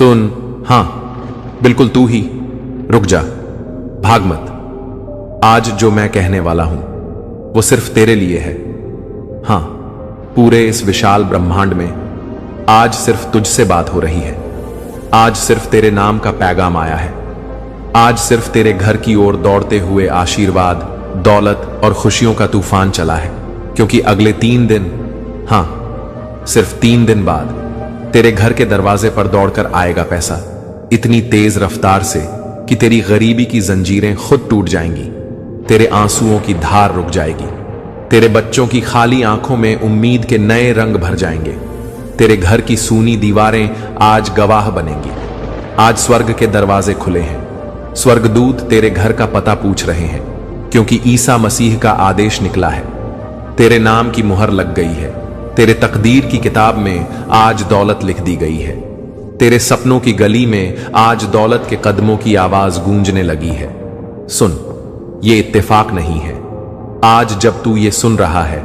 सुन, हाँ बिल्कुल तू ही। रुक जा, भाग मत। आज जो मैं कहने वाला हूं वो सिर्फ तेरे लिए है। हाँ, पूरे इस विशाल ब्रह्मांड में आज सिर्फ तुझसे बात हो रही है। आज सिर्फ तेरे नाम का पैगाम आया है। आज सिर्फ तेरे घर की ओर दौड़ते हुए आशीर्वाद, दौलत और खुशियों का तूफान चला है, क्योंकि अगले 3 दिन, हाँ सिर्फ 3 दिन बाद तेरे घर के दरवाजे पर दौड़कर आएगा पैसा, इतनी तेज रफ्तार से कि तेरी गरीबी की जंजीरें खुद टूट जाएंगी, तेरे आंसुओं की धार रुक जाएगी, तेरे बच्चों की खाली आंखों में उम्मीद के नए रंग भर जाएंगे, तेरे घर की सूनी दीवारें आज गवाह बनेंगी। आज स्वर्ग के दरवाजे खुले हैं, स्वर्गदूत तेरे घर का पता पूछ रहे हैं, क्योंकि ईसा मसीह का आदेश निकला है। तेरे नाम की मुहर लग गई है, तेरे तकदीर की किताब में आज दौलत लिख दी गई है। तेरे सपनों की गली में आज दौलत के कदमों की आवाज गूंजने लगी है। सुन, ये इत्तेफाक नहीं है। आज जब तू ये सुन रहा है,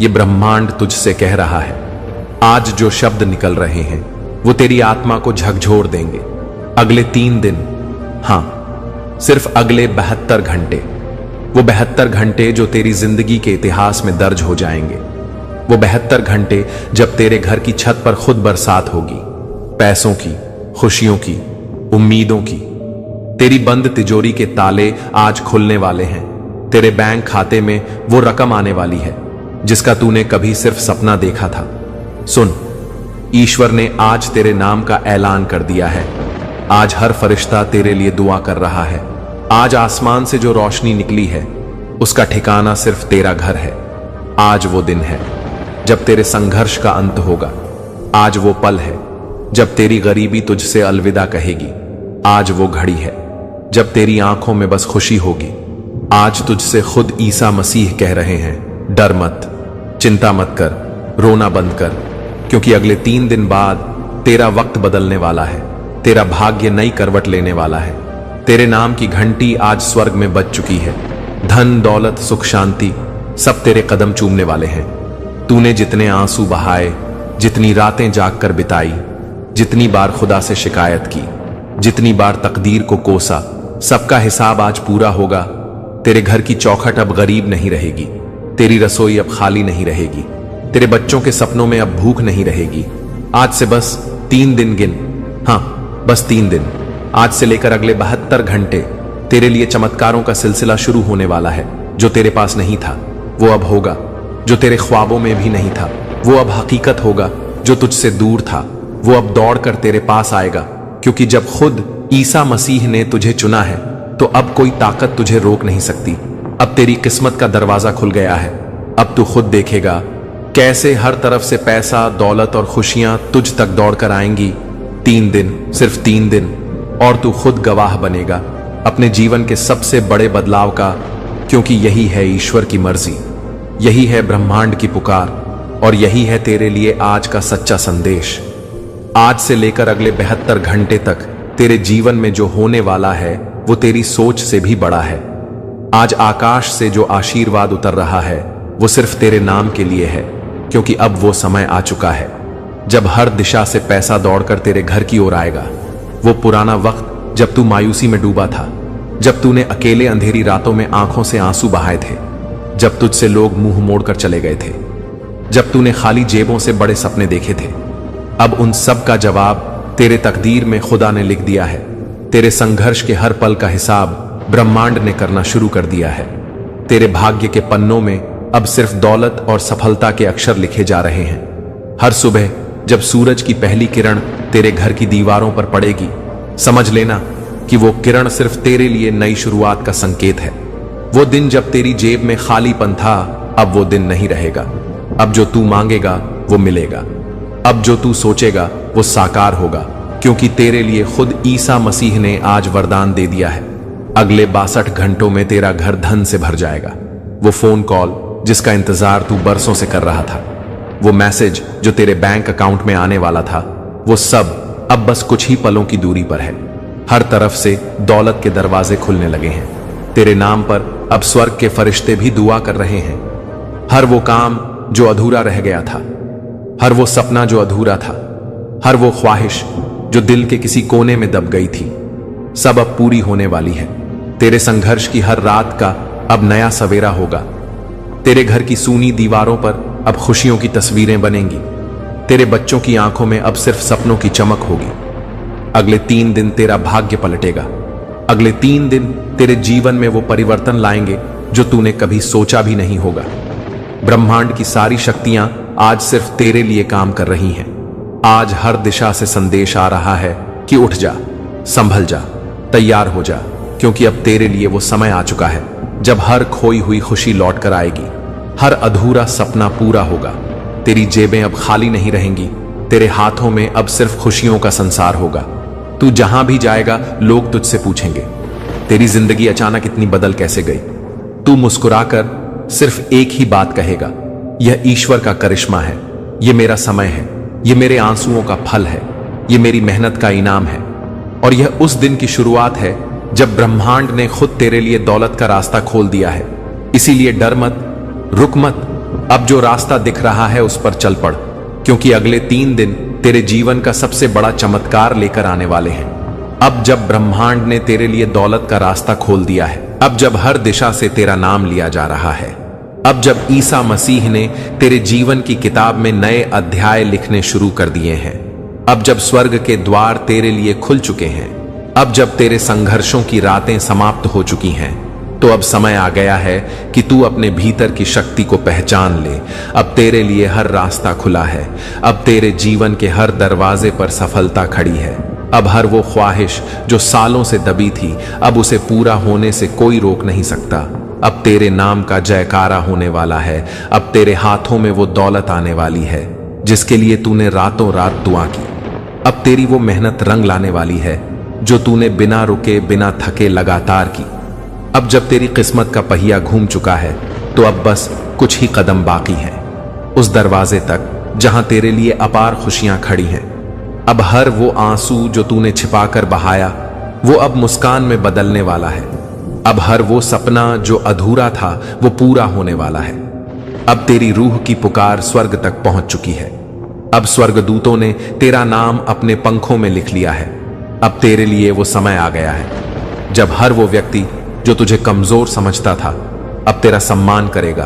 ये ब्रह्मांड तुझसे कह रहा है। आज जो शब्द निकल रहे हैं वो तेरी आत्मा को झकझोर देंगे। अगले 3 दिन, हाँ सिर्फ अगले 72 घंटे, वो 72 घंटे जो तेरी जिंदगी के इतिहास में दर्ज हो जाएंगे। वो 72 घंटे जब तेरे घर की छत पर खुद बरसात होगी, पैसों की, खुशियों की, उम्मीदों की। तेरी बंद तिजोरी के ताले आज खुलने वाले हैं। तेरे बैंक खाते में वो रकम आने वाली है जिसका तूने कभी सिर्फ सपना देखा था। सुन, ईश्वर ने आज तेरे नाम का ऐलान कर दिया है। आज हर फरिश्ता तेरे लिए दुआ कर रहा है। आज आसमान से जो रोशनी निकली है उसका ठिकाना सिर्फ तेरा घर है। आज वो दिन है जब तेरे संघर्ष का अंत होगा। आज वो पल है जब तेरी गरीबी तुझसे अलविदा कहेगी। आज वो घड़ी है जब तेरी आंखों में बस खुशी होगी। आज तुझसे खुद ईसा मसीह कह रहे हैं, डर मत, चिंता मत कर, रोना बंद कर, क्योंकि अगले 3 दिन बाद तेरा वक्त बदलने वाला है। तेरा भाग्य नई करवट लेने वाला है। तेरे नाम की घंटी आज स्वर्ग में बज चुकी है। धन, दौलत, सुख, शांति सब तेरे कदम चूमने वाले हैं। तूने जितने आंसू बहाए, जितनी रातें जागकर बिताई, जितनी बार खुदा से शिकायत की, जितनी बार तकदीर को कोसा, सबका हिसाब आज पूरा होगा। तेरे घर की चौखट अब गरीब नहीं रहेगी। तेरी रसोई अब खाली नहीं रहेगी। तेरे बच्चों के सपनों में अब भूख नहीं रहेगी। आज से बस 3 दिन गिन, हाँ बस 3 दिन। आज से लेकर अगले 72 घंटे तेरे लिए चमत्कारों का सिलसिला शुरू होने वाला है। जो तेरे पास नहीं था वो अब होगा। जो तेरे ख्वाबों में भी नहीं था वो अब हकीकत होगा। जो तुझसे दूर था वो अब दौड़कर तेरे पास आएगा, क्योंकि जब खुद ईसा मसीह ने तुझे चुना है तो अब कोई ताकत तुझे रोक नहीं सकती। अब तेरी किस्मत का दरवाजा खुल गया है। अब तू खुद देखेगा कैसे हर तरफ से पैसा, दौलत और खुशियां तुझ तक दौड़कर आएंगी। 3 दिन, सिर्फ 3 दिन, और तू खुद गवाह बनेगा अपने जीवन के सबसे बड़े बदलाव का, क्योंकि यही है ईश्वर की मर्जी, यही है ब्रह्मांड की पुकार, और यही है तेरे लिए आज का सच्चा संदेश। आज से लेकर अगले 72 घंटे तक तेरे जीवन में जो होने वाला है वो तेरी सोच से भी बड़ा है। आज आकाश से जो आशीर्वाद उतर रहा है वो सिर्फ तेरे नाम के लिए है, क्योंकि अब वो समय आ चुका है जब हर दिशा से पैसा दौड़कर तेरे घर की ओर आएगा। वो पुराना वक्त जब तू मायूसी में डूबा था, जब तूने अकेले अंधेरी रातों में आंखों से आंसू बहाए थे, जब तुझसे लोग मुंह मोड़कर चले गए थे, जब तूने खाली जेबों से बड़े सपने देखे थे, अब उन सब का जवाब तेरे तकदीर में खुदा ने लिख दिया है। तेरे संघर्ष के हर पल का हिसाब ब्रह्मांड ने करना शुरू कर दिया है। तेरे भाग्य के पन्नों में अब सिर्फ दौलत और सफलता के अक्षर लिखे जा रहे हैं। हर सुबह जब सूरज की पहली किरण तेरे घर की दीवारों पर पड़ेगी, समझ लेना कि वो किरण सिर्फ तेरे लिए नई शुरुआत का संकेत है। वो दिन जब तेरी जेब में खालीपन था, अब वो दिन नहीं रहेगा। अब जो तू मांगेगा वो मिलेगा। अब जो तू सोचेगा वो साकार होगा, क्योंकि तेरे लिए खुद ईसा मसीह ने आज वरदान दे दिया है। अगले 62 घंटों में तेरा घर धन से भर जाएगा। वो फोन कॉल जिसका इंतजार तू बरसों से कर रहा था, वो मैसेज जो तेरे बैंक अकाउंट में आने वाला था, वो सब अब बस कुछ ही पलों की दूरी पर है। हर तरफ से दौलत के दरवाजे खुलने लगे हैं। तेरे नाम पर अब स्वर्ग के फरिश्ते भी दुआ कर रहे हैं। हर वो काम जो अधूरा रह गया था, हर वो सपना जो अधूरा था, हर वो ख्वाहिश जो दिल के किसी कोने में दब गई थी, सब अब पूरी होने वाली है। तेरे संघर्ष की हर रात का अब नया सवेरा होगा। तेरे घर की सूनी दीवारों पर अब खुशियों की तस्वीरें बनेंगी। तेरे बच्चों की आंखों में अब सिर्फ सपनों की चमक होगी। अगले 3 दिन तेरा भाग्य पलटेगा। अगले 3 दिन तेरे जीवन में वो परिवर्तन लाएंगे जो तूने कभी सोचा भी नहीं होगा। ब्रह्मांड की सारी शक्तियां आज सिर्फ तेरे लिए काम कर रही हैं। आज हर दिशा से संदेश आ रहा है कि उठ जा, संभल जा, तैयार हो जा, क्योंकि अब तेरे लिए वो समय आ चुका है जब हर खोई हुई खुशी लौट कर आएगी। हर अधूरा सपना पूरा होगा। तेरी जेबें अब खाली नहीं रहेंगी। तेरे हाथों में अब सिर्फ खुशियों का संसार होगा। तू जहां भी जाएगा लोग तुझसे पूछेंगे, तेरी जिंदगी अचानक इतनी बदल कैसे गई। तू मुस्कुराकर सिर्फ एक ही बात कहेगा, यह ईश्वर का करिश्मा है, यह मेरा समय है, यह मेरे आंसुओं का फल है, यह मेरी मेहनत का इनाम है। और यह उस दिन की शुरुआत है जब ब्रह्मांड ने खुद तेरे लिए दौलत का रास्ता खोल दिया है। इसीलिए डर मत, रुक मत। अब जो रास्ता दिख रहा है उस पर चल पड़, क्योंकि अगले 3 दिन तेरे जीवन का सबसे बड़ा चमत्कार लेकर आने वाले हैं। अब जब ब्रह्मांड ने तेरे लिए दौलत का रास्ता खोल दिया है, अब जब हर दिशा से तेरा नाम लिया जा रहा है, अब जब ईसा मसीह ने तेरे जीवन की किताब में नए अध्याय लिखने शुरू कर दिए हैं, अब जब स्वर्ग के द्वार तेरे लिए खुल चुके हैं, अब जब तेरे संघर्षों की रातें समाप्त हो चुकी हैं, तो अब समय आ गया है कि तू अपने भीतर की शक्ति को पहचान ले। अब तेरे लिए हर रास्ता खुला है। अब तेरे जीवन के हर दरवाजे पर सफलता खड़ी है। अब हर वो ख्वाहिश जो सालों से दबी थी, अब उसे पूरा होने से कोई रोक नहीं सकता। अब तेरे नाम का जयकारा होने वाला है। अब तेरे हाथों में वो दौलत आने वाली है जिसके लिए तूने रातों रात दुआ की। अब तेरी वो मेहनत रंग लाने वाली है जो तूने बिना रुके, बिना थके लगातार की। अब जब तेरी किस्मत का पहिया घूम चुका है, तो अब बस कुछ ही कदम बाकी हैं उस दरवाजे तक जहां तेरे लिए अपार खुशियां खड़ी हैं। अब हर वो आंसू जो तूने छिपाकर बहाया, वो अब मुस्कान में बदलने वाला है। अब हर वो सपना जो अधूरा था, वो पूरा होने वाला है। अब तेरी रूह की पुकार स्वर्ग तक पहुंच चुकी है। अब स्वर्गदूतों ने तेरा नाम अपने पंखों में लिख लिया है। अब तेरे लिए वो समय आ गया है जब हर वो व्यक्ति जो तुझे कमजोर समझता था, अब तेरा सम्मान करेगा।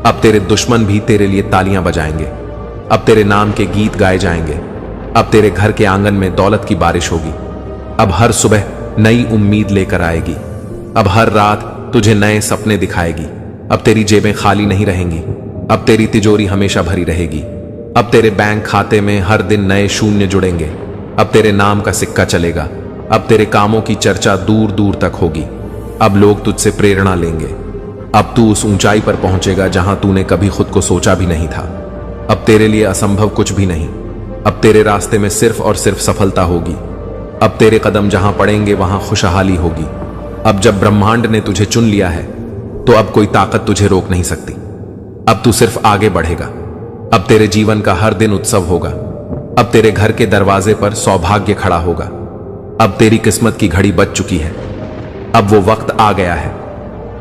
अब तेरे दुश्मन भी तेरे लिए तालियां बजाएंगे। अब तेरे नाम के गीत गाए जाएंगे। अब तेरे घर के आंगन में दौलत की बारिश होगी। अब हर सुबह नई उम्मीद लेकर आएगी। अब हर रात तुझे नए सपने दिखाएगी। अब तेरी जेबें खाली नहीं रहेंगी। अब तेरी तिजोरी हमेशा भरी रहेगी। अब तेरे बैंक खाते में हर दिन नए शून्य जुड़ेंगे। अब तेरे नाम का सिक्का चलेगा। अब तेरे कामों की चर्चा दूर दूर तक होगी। अब लोग तुझसे प्रेरणा लेंगे। अब तू उस ऊंचाई पर पहुंचेगा जहां तूने कभी खुद को सोचा भी नहीं था। अब तेरे लिए असंभव कुछ भी नहीं। अब तेरे रास्ते में सिर्फ और सिर्फ सफलता होगी। अब तेरे कदम जहां पड़ेंगे वहां खुशहाली होगी। अब जब ब्रह्मांड ने तुझे चुन लिया है, तो अब कोई ताकत तुझे रोक नहीं सकती। अब तू सिर्फ आगे बढ़ेगा। अब तेरे जीवन का हर दिन उत्सव होगा। अब तेरे घर के दरवाजे पर सौभाग्य खड़ा होगा। अब तेरी किस्मत की घड़ी बज चुकी है। अब वो वक्त आ गया है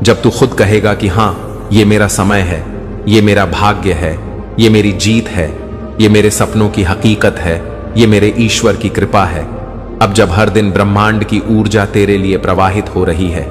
जब तू खुद कहेगा कि हां, ये मेरा समय है, ये मेरा भाग्य है, ये मेरी जीत है, ये मेरे सपनों की हकीकत है, ये मेरे ईश्वर की कृपा है। अब जब हर दिन ब्रह्मांड की ऊर्जा तेरे लिए प्रवाहित हो रही है,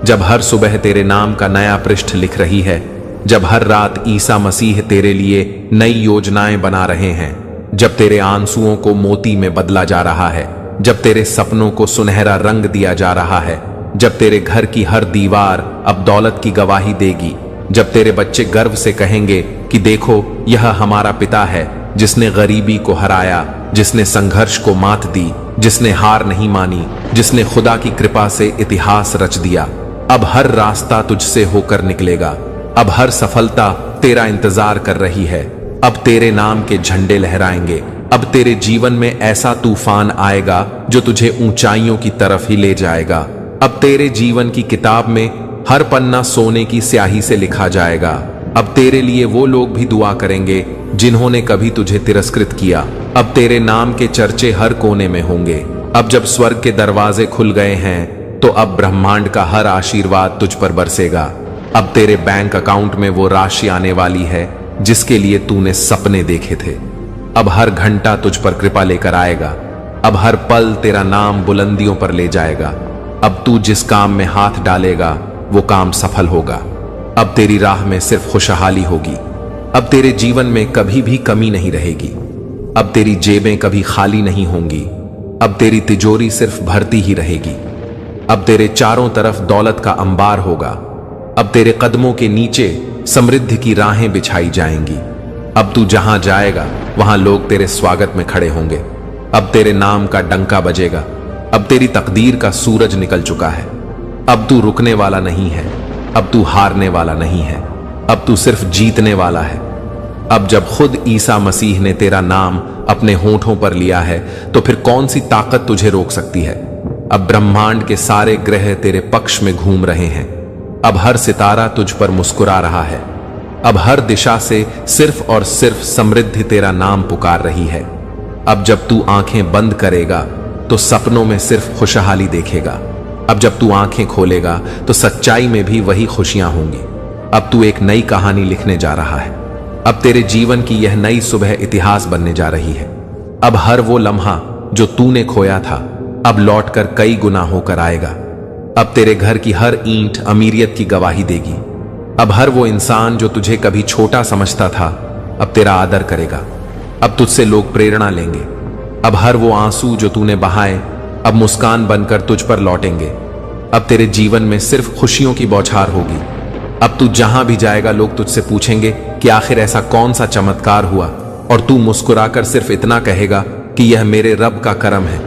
जब हर सुबह तेरे नाम का नया पृष्ठ लिख रही है, जब हर रात ईसा मसीह तेरे लिए नई योजनाएं बना रहे हैं, जब तेरे आंसुओं को मोती में बदला जा रहा है, जब तेरे सपनों को सुनहरा रंग दिया जा रहा है, जब तेरे घर की हर दीवार अब दौलत की गवाही देगी, जब तेरे बच्चे गर्व से कहेंगे कि देखो, यह हमारा पिता है जिसने गरीबी को हराया, जिसने संघर्ष को मात दी, जिसने हार नहीं मानी, जिसने खुदा की कृपा से इतिहास रच दिया। अब हर रास्ता तुझसे होकर निकलेगा। अब हर सफलता तेरा इंतजार कर रही है। अब तेरे नाम के झंडे लहराएंगे। अब तेरे जीवन में ऐसा तूफान आएगा जो तुझे ऊंचाइयों की तरफ ही ले जाएगा। अब तेरे जीवन की किताब में हर पन्ना सोने की स्याही से लिखा जाएगा। अब तेरे लिए वो लोग भी दुआ करेंगे जिन्होंने कभी तुझे तिरस्कृत किया। अब तेरे नाम के चर्चे हर कोने में होंगे। अब जब स्वर्ग के दरवाजे खुल गए हैं, तो अब ब्रह्मांड का हर आशीर्वाद तुझ पर बरसेगा। अब तेरे बैंक अकाउंट में वो राशि आने वाली है जिसके लिए तूने सपने देखे थे। अब हर घंटा तुझ पर कृपा लेकर आएगा। अब हर पल तेरा नाम बुलंदियों पर ले जाएगा। अब तू जिस काम में हाथ डालेगा वो काम सफल होगा। अब तेरी राह में सिर्फ खुशहाली होगी। अब तेरे जीवन में कभी भी कमी नहीं रहेगी। अब तेरी जेबें कभी खाली नहीं होंगी। अब तेरी तिजोरी सिर्फ भरती ही रहेगी। अब तेरे चारों तरफ दौलत का अंबार होगा। अब तेरे कदमों के नीचे समृद्धि की राहें बिछाई जाएंगी। अब तू जहां जाएगा वहां लोग तेरे स्वागत में खड़े होंगे। अब तेरे नाम का डंका बजेगा। अब तेरी तकदीर का सूरज निकल चुका है। अब तू रुकने वाला नहीं है। अब तू हारने वाला नहीं है। अब तू सिर्फ जीतने वाला है। अब जब खुद ईसा मसीह ने तेरा नाम अपने होठों पर लिया है तो फिर कौन सी ताकत तुझे रोक सकती है। अब ब्रह्मांड के सारे ग्रह तेरे पक्ष में घूम रहे हैं। अब हर सितारा तुझ पर मुस्कुरा रहा है। अब हर दिशा से सिर्फ और सिर्फ समृद्धि तेरा नाम पुकार रही है। अब जब तू आंखें बंद करेगा तो सपनों में सिर्फ खुशहाली देखेगा। अब जब तू आंखें खोलेगा तो सच्चाई में भी वही खुशियां होंगी। अब तू एक नई कहानी लिखने जा रहा है। अब तेरे जीवन की यह नई सुबह इतिहास बनने जा रही है। अब हर वो लम्हा जो तूने खोया था अब लौटकर कई गुना होकर आएगा। अब तेरे घर की हर ईंट अमीरियत की गवाही देगी। अब हर वो इंसान जो तुझे कभी छोटा समझता था अब तेरा आदर करेगा। अब तुझसे लोग प्रेरणा लेंगे। अब हर वो आंसू जो तूने बहाए अब मुस्कान बनकर तुझ पर लौटेंगे। अब तेरे जीवन में सिर्फ खुशियों की बौछार होगी। अब तू जहां भी जाएगा लोग तुझसे पूछेंगे कि आखिर ऐसा कौन सा चमत्कार हुआ, और तू मुस्कुराकर सिर्फ इतना कहेगा कि यह मेरे रब का करम है,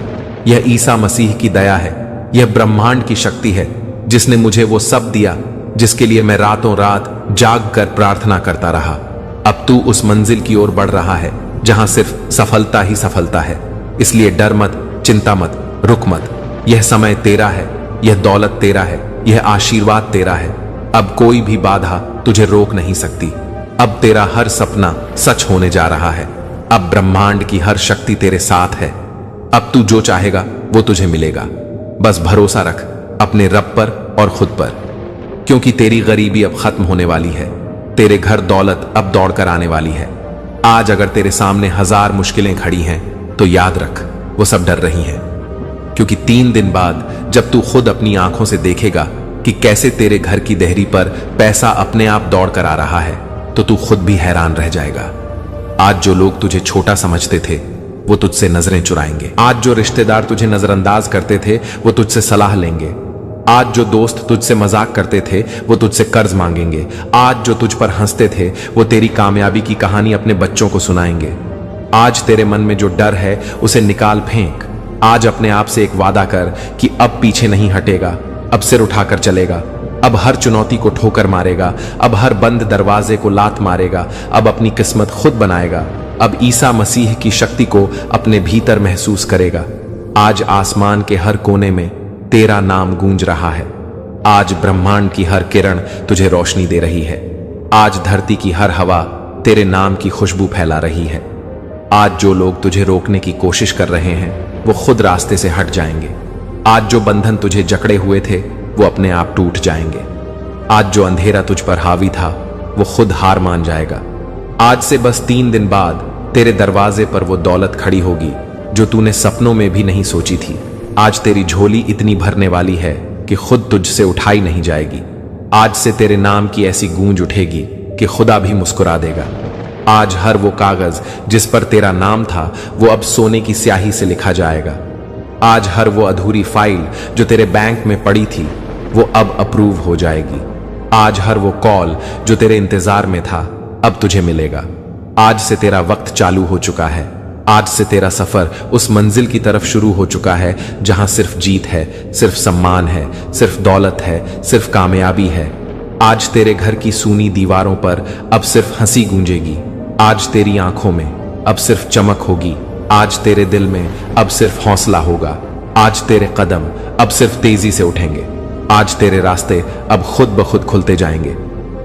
यह ईसा मसीह की दया है, यह ब्रह्मांड की शक्ति है जिसने मुझे वो सब दिया जिसके लिए मैं रातों रात जाग कर प्रार्थना करता रहा। अब तू उस मंजिल की ओर बढ़ रहा है जहां सिर्फ सफलता ही सफलता है। इसलिए डर मत, चिंता मत, रुक मत। यह समय तेरा है, यह दौलत तेरा है, यह आशीर्वाद तेरा है। अब कोई भी बाधा तुझे रोक नहीं सकती। अब तेरा हर सपना सच होने जा रहा है। अब ब्रह्मांड की हर शक्ति तेरे साथ है। अब तू जो चाहेगा वो तुझे मिलेगा। बस भरोसा रख अपने रब पर और खुद पर, क्योंकि तेरी गरीबी अब खत्म होने वाली है। तेरे घर दौलत अब दौड़कर आने वाली है। आज अगर तेरे सामने 1000 मुश्किलें खड़ी हैं तो याद रख वो सब डर रही हैं, क्योंकि 3 दिन बाद जब तू खुद अपनी आंखों से देखेगा कि कैसे तेरे घर की देहरी पर पैसा अपने आप दौड़ कर आ रहा है तो तू खुद भी हैरान रह जाएगा। आज जो लोग तुझे छोटा समझते थे वो तुझसे नजरें चुराएंगे। आज जो रिश्तेदार तुझे नजरअंदाज करते थे वो तुझसे सलाह लेंगे। आज जो दोस्त तुझसे मजाक करते थे वो तुझसे कर्ज मांगेंगे। आज जो तुझ पर हंसते थे वो तेरी कामयाबी की कहानी अपने बच्चों को सुनाएंगे। आज तेरे मन में जो डर है उसे निकाल फेंक। आज अपने आप से एक वादा कर कि अब पीछे नहीं हटेगा, अब सिर उठाकर चलेगा, अब हर चुनौती को ठोकर मारेगा, अब हर बंद दरवाजे को लात मारेगा, अब अपनी किस्मत खुद बनाएगा, अब ईसा मसीह की शक्ति को अपने भीतर महसूस करेगा। आज आसमान के हर कोने में तेरा नाम गूंज रहा है। आज ब्रह्मांड की हर किरण तुझे रोशनी दे रही है। आज धरती की हर हवा तेरे नाम की खुशबू फैला रही है। आज जो लोग तुझे रोकने की कोशिश कर रहे हैं वो खुद रास्ते से हट जाएंगे। आज जो बंधन तुझे जकड़े हुए थे वो अपने आप टूट जाएंगे। आज जो अंधेरा तुझ पर हावी था वो खुद हार मान जाएगा। आज से बस 3 दिन बाद तेरे दरवाजे पर वो दौलत खड़ी होगी जो तूने सपनों में भी नहीं सोची थी। आज तेरी झोली इतनी भरने वाली है कि खुद तुझसे उठाई नहीं जाएगी। आज से तेरे नाम की ऐसी गूंज उठेगी कि खुदा भी मुस्कुरा देगा। आज हर वो कागज जिस पर तेरा नाम था वो अब सोने की स्याही से लिखा जाएगा। आज हर वो अधूरी फाइल जो तेरे बैंक में पड़ी थी वो अब अप्रूव हो जाएगी। आज हर वो कॉल जो तेरे इंतजार में था अब तुझे मिलेगा। आज से तेरा वक्त चालू हो चुका है। आज से तेरा सफर उस मंजिल की तरफ शुरू हो चुका है जहां सिर्फ जीत है, सिर्फ सम्मान है, सिर्फ दौलत है, सिर्फ कामयाबी है। आज तेरे घर की सूनी दीवारों पर अब सिर्फ हंसी गूंजेगी। आज तेरी आंखों में अब सिर्फ चमक होगी। आज तेरे दिल में अब सिर्फ हौसला होगा। आज तेरे कदम अब सिर्फ तेजी से उठेंगे। आज तेरे रास्ते अब खुद ब खुद खुलते जाएंगे।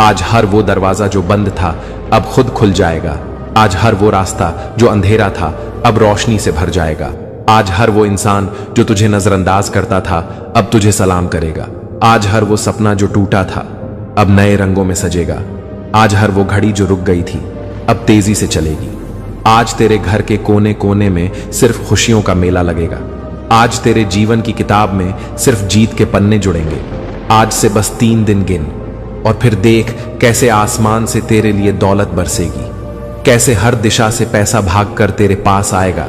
आज हर वो दरवाजा जो बंद था अब खुद खुल जाएगा। आज हर वो रास्ता जो अंधेरा था अब रोशनी से भर जाएगा। आज हर वो इंसान जो तुझे नजरअंदाज करता था अब तुझे सलाम करेगा। आज हर वो सपना जो टूटा था अब नए रंगों में सजेगा। आज हर वो घड़ी जो रुक गई थी अब तेजी से चलेगी। आज तेरे घर के कोने कोने में सिर्फ खुशियों का मेला लगेगा। आज तेरे जीवन की किताब में सिर्फ जीत के पन्ने जुड़ेंगे। आज से बस 3 दिन गिन और फिर देख कैसे आसमान से तेरे लिए दौलत बरसेगी, कैसे हर दिशा से पैसा भागकर तेरे पास आएगा,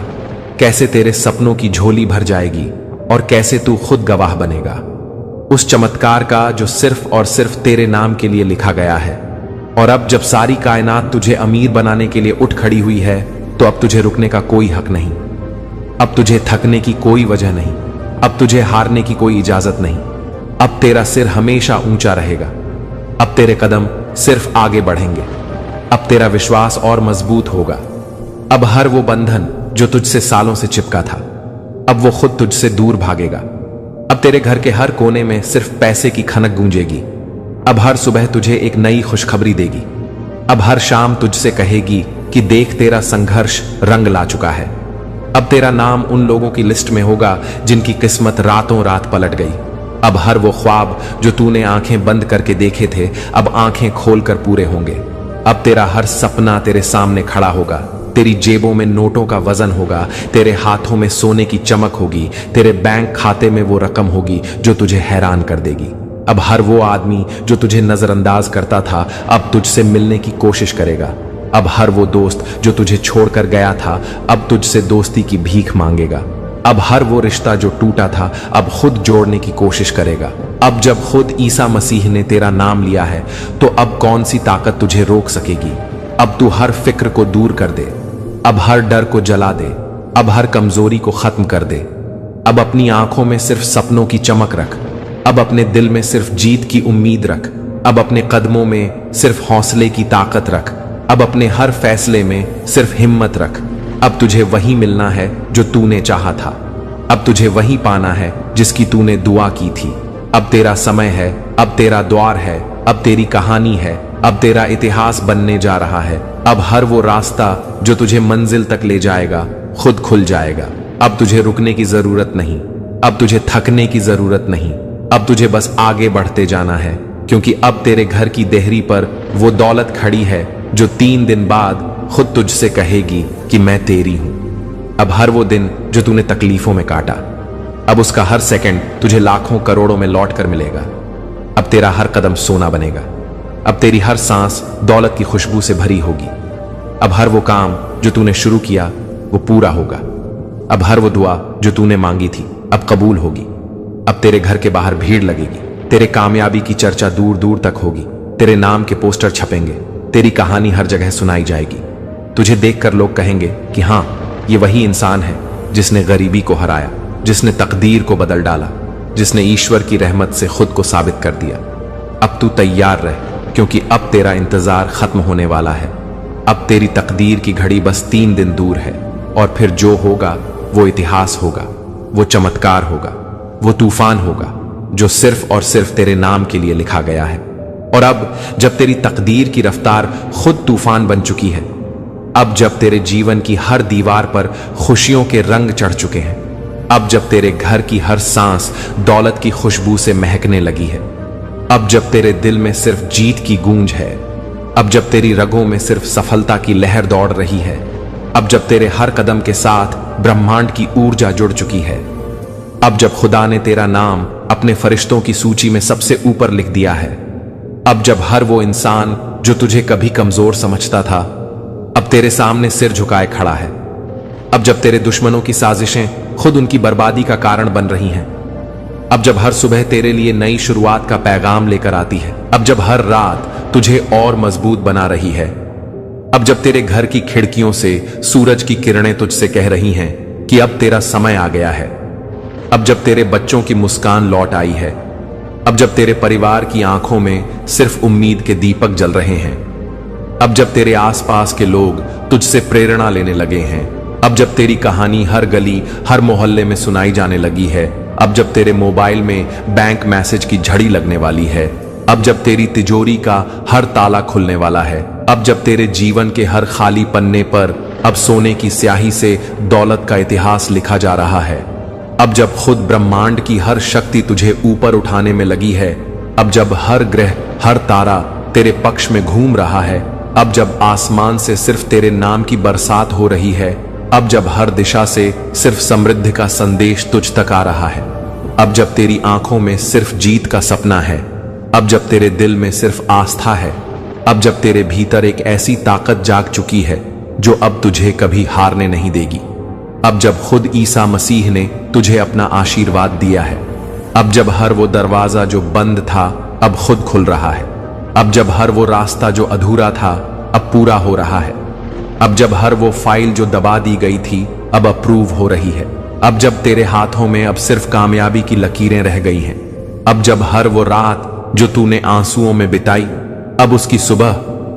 कैसे तेरे सपनों की झोली भर जाएगी और कैसे तू खुद गवाह बनेगा उस चमत्कार का जो सिर्फ और सिर्फ तेरे नाम के लिए लिखा गया है। और अब जब सारी कायनात तुझे अमीर बनाने के लिए उठ खड़ी हुई है, तो अब तुझे रुकने का कोई हक नहीं, अब तुझे थकने की कोई वजह नहीं, अब तुझे हारने की कोई इजाजत नहीं। अब तेरा सिर हमेशा ऊंचा रहेगा, अब तेरे कदम सिर्फ आगे बढ़ेंगे, अब तेरा विश्वास और मजबूत होगा। अब हर वो बंधन जो तुझसे सालों से चिपका था, अब वो खुद तुझसे दूर भागेगा। अब तेरे घर के हर कोने में सिर्फ पैसे की खनक गूंजेगी। अब हर सुबह तुझे एक नई खुशखबरी देगी। अब हर शाम तुझसे कहेगी कि देख तेरा संघर्ष रंग ला चुका है। अब तेरा नाम उन लोगों की लिस्ट में होगा जिनकी किस्मत रातों रात पलट गई। अब हर वो ख्वाब जो तूने आंखें बंद करके देखे थे, अब आंखें खोलकर पूरे होंगे। अब तेरा हर सपना तेरे सामने खड़ा होगा। तेरी जेबों में नोटों का वजन होगा, तेरे हाथों में सोने की चमक होगी, तेरे बैंक खाते में वो रकम होगी जो तुझे हैरान कर देगी। अब हर वो आदमी जो तुझे नजरअंदाज करता था, अब तुझसे मिलने की कोशिश करेगा। अब हर वो दोस्त जो तुझे छोड़कर गया था, अब तुझसे दोस्ती की भीख मांगेगा। अब हर वो रिश्ता जो टूटा था, अब खुद जोड़ने की कोशिश करेगा। अब जब खुद ईसा मसीह ने तेरा नाम लिया है, तो अब कौन सी ताकत तुझे रोक सकेगी। अब तू हर फिक्र को दूर कर दे, अब हर डर को जला दे, अब हर कमजोरी को खत्म कर दे। अब अपनी आंखों में सिर्फ सपनों की चमक रख, अब अपने दिल में सिर्फ जीत की उम्मीद रख, अब अपने कदमों में सिर्फ हौसले की ताकत रख, अब अपने हर फैसले में सिर्फ हिम्मत रख। अब तुझे वही मिलना है जो तूने चाहा था, अब तुझे वही पाना है जिसकी तूने दुआ की थी। अब तेरा समय है, अब तेरा द्वार है, अब तेरी कहानी है, अब तेरा इतिहास बनने जा रहा है। अब हर वो रास्ता जो तुझे मंजिल तक ले जाएगा खुद खुल जाएगा। अब तुझे रुकने की जरूरत नहीं, अब तुझे थकने की जरूरत नहीं, अब तुझे बस आगे बढ़ते जाना है, क्योंकि अब तेरे घर की देहरी पर वो दौलत खड़ी है जो 3 दिन बाद खुद तुझसे कहेगी कि मैं तेरी हूं। अब हर वो दिन जो तूने तकलीफों में काटा, अब उसका हर सेकंड तुझे लाखों करोड़ों में लौट कर मिलेगा। अब तेरा हर कदम सोना बनेगा, अब तेरी हर सांस दौलत की खुशबू से भरी होगी। अब हर वो काम जो तूने शुरू किया वो पूरा होगा। अब हर वो दुआ जो तूने मांगी थी अब कबूल होगी। अब तेरे घर के बाहर भीड़ लगेगी, तेरे कामयाबी की चर्चा दूर दूर तक होगी, तेरे नाम के पोस्टर छपेंगे, तेरी कहानी हर जगह सुनाई जाएगी। तुझे देखकर लोग कहेंगे कि हाँ, ये वही इंसान है जिसने गरीबी को हराया, जिसने तकदीर को बदल डाला, जिसने ईश्वर की रहमत से खुद को साबित कर दिया। अब तू तैयार रह, क्योंकि अब तेरा इंतजार खत्म होने वाला है। अब तेरी तकदीर की घड़ी बस 3 दिन दूर है, और फिर जो होगा वो इतिहास होगा, वो चमत्कार होगा, वो तूफान होगा जो सिर्फ और सिर्फ तेरे नाम के लिए लिखा गया है। और अब जब तेरी तकदीर की रफ्तार खुद तूफान बन चुकी है, अब जब तेरे जीवन की हर दीवार पर खुशियों के रंग चढ़ चुके हैं, अब जब तेरे घर की हर सांस दौलत की खुशबू से महकने लगी है, अब जब तेरे दिल में सिर्फ जीत की गूंज है, अब जब तेरी रगों में सिर्फ सफलता की लहर दौड़ रही है, अब जब तेरे हर कदम के साथ ब्रह्मांड की ऊर्जा जुड़ चुकी है, अब जब खुदा ने तेरा नाम अपने फरिश्तों की सूची में सबसे ऊपर लिख दिया है, अब जब हर वो इंसान जो तुझे कभी कमजोर समझता था अब तेरे सामने सिर झुकाए खड़ा है, अब जब तेरे दुश्मनों की साजिशें खुद उनकी बर्बादी का कारण बन रही हैं, अब जब हर सुबह तेरे लिए नई शुरुआत का पैगाम लेकर आती है, अब जब हर रात तुझे और मजबूत बना रही है, अब जब तेरे घर की खिड़कियों से सूरज की किरणें तुझसे कह रही हैं कि अब तेरा समय आ गया है, अब जब तेरे बच्चों की मुस्कान लौट आई है, अब जब तेरे परिवार की आंखों में सिर्फ उम्मीद के दीपक जल रहे हैं, अब जब तेरे आसपास के लोग तुझसे प्रेरणा लेने लगे हैं, अब जब तेरी कहानी हर गली हर मोहल्ले में सुनाई जाने लगी है, अब जब तेरे मोबाइल में बैंक मैसेज की झड़ी लगने वाली है, अब जब तेरी तिजोरी का हर ताला खुलने वाला है, अब जब तेरे जीवन के हर खाली पन्ने पर अब सोने की स्याही से दौलत का इतिहास लिखा जा रहा है, अब जब खुद ब्रह्मांड की हर शक्ति तुझे ऊपर उठाने में लगी है, अब जब हर ग्रह हर तारा तेरे पक्ष में घूम रहा है, अब जब आसमान से सिर्फ तेरे नाम की बरसात हो रही है, अब जब हर दिशा से सिर्फ समृद्धि का संदेश तुझ तक आ रहा है, अब जब तेरी आंखों में सिर्फ जीत का सपना है, अब जब तेरे दिल में सिर्फ आस्था है, अब जब तेरे भीतर एक ऐसी ताकत जाग चुकी है जो अब तुझे कभी हारने नहीं देगी, अब जब खुद ईसा मसीह ने तुझे अपना आशीर्वाद दिया है, अब जब हर वो दरवाजा जो बंद था अब खुद खुल रहा है, अब जब हर वो रास्ता जो अधूरा था अब पूरा हो रहा है, अब जब हर वो फाइल जो दबा दी गई थी अब अप्रूव हो रही है, अब जब तेरे हाथों में अब सिर्फ कामयाबी की लकीरें रह गई हैं, अब जब हर वो रात जो तूने आंसुओं में बिताई अब उसकी सुबह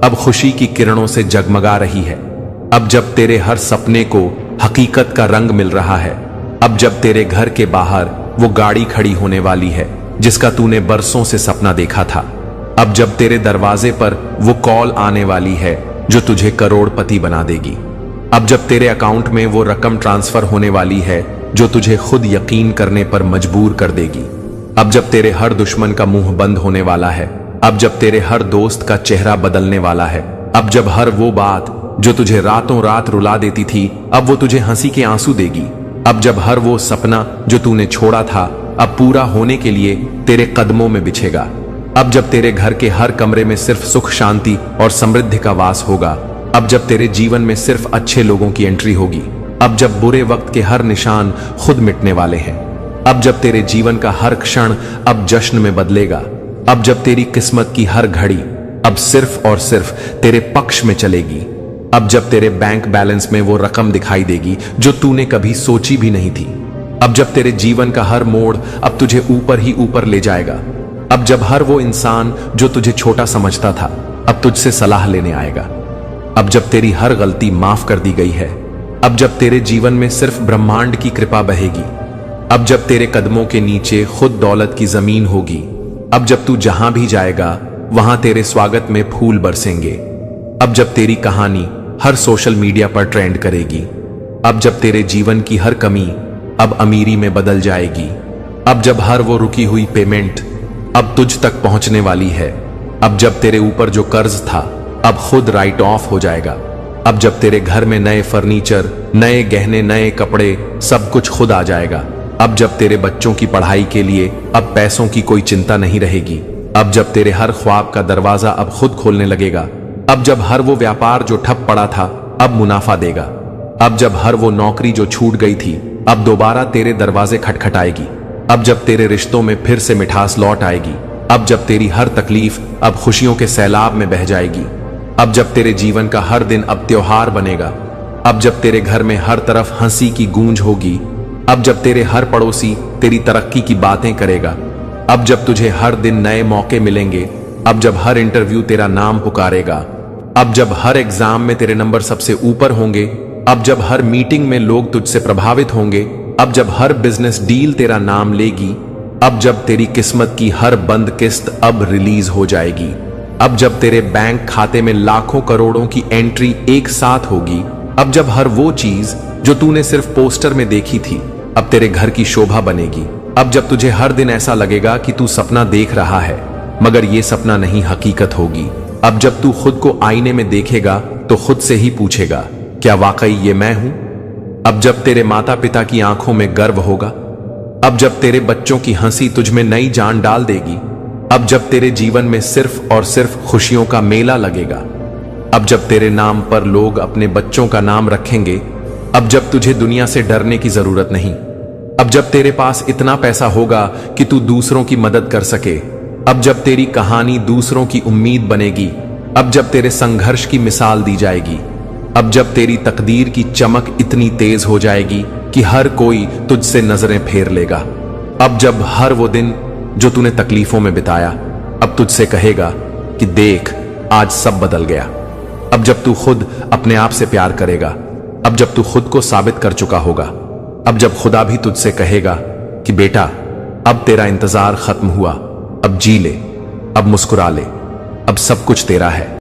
अब खुशी की किरणों से जगमगा रही है, अब जब तेरे हर सपने को हकीकत का रंग मिल रहा है, अब जब तेरे घर के बाहर वो गाड़ी खड़ी होने वाली है जिसका तूने बरसों से सपना देखा था, अब जब तेरे दरवाजे पर वो कॉल आने वाली है जो तुझे करोड़पति बना देगी, अब जब तेरे अकाउंट में वो रकम ट्रांसफर होने वाली है जो तुझे खुद यकीन करने पर मजबूर कर देगी, अब जब तेरे हर दुश्मन का मुंह बंद होने वाला है, अब जब तेरे हर दोस्त का चेहरा बदलने वाला है, अब जब हर वो बात जो तुझे रातों रात रुला देती थी अब वो तुझे हंसी के आंसू देगी, अब जब हर वो सपना जो तूने छोड़ा था अब पूरा होने के लिए तेरे कदमों में बिछेगा, अब जब तेरे घर के हर कमरे में सिर्फ सुख शांति और समृद्धि का वास होगा, अब जब तेरे जीवन में सिर्फ अच्छे लोगों की एंट्री होगी, अब जब बुरे वक्त के हर निशान खुद मिटने वाले हैं, अब जब तेरे जीवन का हर क्षण अब जश्न में बदलेगा, अब जब तेरी किस्मत की हर घड़ी अब सिर्फ और सिर्फ तेरे पक्ष में चलेगी, अब जब तेरे बैंक बैलेंस में वो रकम दिखाई देगी जो तूने कभी सोची भी नहीं थी, अब जब तेरे जीवन का हर मोड़ अब तुझे ऊपर ही ऊपर ले जाएगा, अब जब हर वो इंसान जो तुझे छोटा समझता था अब तुझसे सलाह लेने आएगा, अब जब तेरी हर गलती माफ कर दी गई है, अब जब तेरे जीवन में सिर्फ ब्रह्मांड की कृपा बहेगी, अब जब तेरे कदमों के नीचे खुद दौलत की जमीन होगी, अब जब तू जहां भी जाएगा वहां तेरे स्वागत में फूल बरसेंगे, अब जब तेरी कहानी हर सोशल मीडिया पर ट्रेंड करेगी, अब जब तेरे जीवन की हर कमी अब अमीरी में बदल जाएगी, अब जब हर वो रुकी हुई पेमेंट अब तुझ तक पहुंचने वाली है, अब जब तेरे ऊपर जो कर्ज था अब खुद राइट ऑफ हो जाएगा, अब जब तेरे घर में नए फर्नीचर नए गहने नए कपड़े सब कुछ खुद आ जाएगा, अब जब तेरे बच्चों की पढ़ाई के लिए अब पैसों की कोई चिंता नहीं रहेगी, अब जब तेरे हर ख्वाब का दरवाजा अब खुद खोलने लगेगा, अब जब हर वो व्यापार जो ठप पड़ा था अब मुनाफा देगा, अब जब हर वो नौकरी जो छूट गई थी अब दोबारा तेरे दरवाजे खटखटाएगी, अब जब तेरे रिश्तों में फिर से मिठास लौट आएगी, अब जब तेरी हर तकलीफ अब खुशियों के सैलाब में बह जाएगी, अब जब तेरे जीवन का हर दिन अब त्योहार बनेगा, अब जब तेरे घर में हर तरफ हंसी की गूंज होगी, अब जब तेरे हर पड़ोसी तेरी तरक्की की बातें करेगा, अब जब तुझे हर दिन नए मौके मिलेंगे, अब जब हर इंटरव्यू तेरा नाम पुकारेगा, अब जब हर एग्जाम में तेरे नंबर सबसे ऊपर होंगे, अब जब हर मीटिंग में लोग तुझसे प्रभावित होंगे, अब जब हर बिजनेस डील तेरा नाम लेगी, अब जब तेरी किस्मत की हर बंद किस्त अब रिलीज हो जाएगी, अब जब तेरे बैंक खाते में लाखों करोड़ों की एंट्री एक साथ होगी, अब जब हर वो चीज जो तूने सिर्फ पोस्टर में देखी थी अब तेरे घर की शोभा बनेगी, अब जब तुझे हर दिन ऐसा लगेगा कि तू सपना देख रहा है मगर ये सपना नहीं हकीकत होगी, अब जब तू खुद को आईने में देखेगा तो खुद से ही पूछेगा क्या वाकई ये मैं हूं, अब जब तेरे माता पिता की आंखों में गर्व होगा, अब जब तेरे बच्चों की हंसी तुझ में नई जान डाल देगी, अब जब तेरे जीवन में सिर्फ और सिर्फ खुशियों का मेला लगेगा, अब जब तेरे नाम पर लोग अपने बच्चों का नाम रखेंगे, अब जब तुझे दुनिया से डरने की जरूरत नहीं, अब जब तेरे पास इतना पैसा होगा कि तू दूसरों की मदद कर सके, अब जब तेरी कहानी दूसरों की उम्मीद बनेगी, अब जब तेरे संघर्ष की मिसाल दी जाएगी, अब जब तेरी तकदीर की चमक इतनी तेज हो जाएगी कि हर कोई तुझसे नजरें फेर लेगा, अब जब हर वो दिन जो तूने तकलीफों में बिताया अब तुझसे कहेगा कि देख आज सब बदल गया, अब जब तू खुद अपने आप से प्यार करेगा, अब जब तू खुद को साबित कर चुका होगा, अब जब खुदा भी तुझसे कहेगा कि बेटा अब तेरा इंतजार खत्म हुआ, अब जी ले, अब मुस्कुरा ले, अब सब कुछ तेरा है।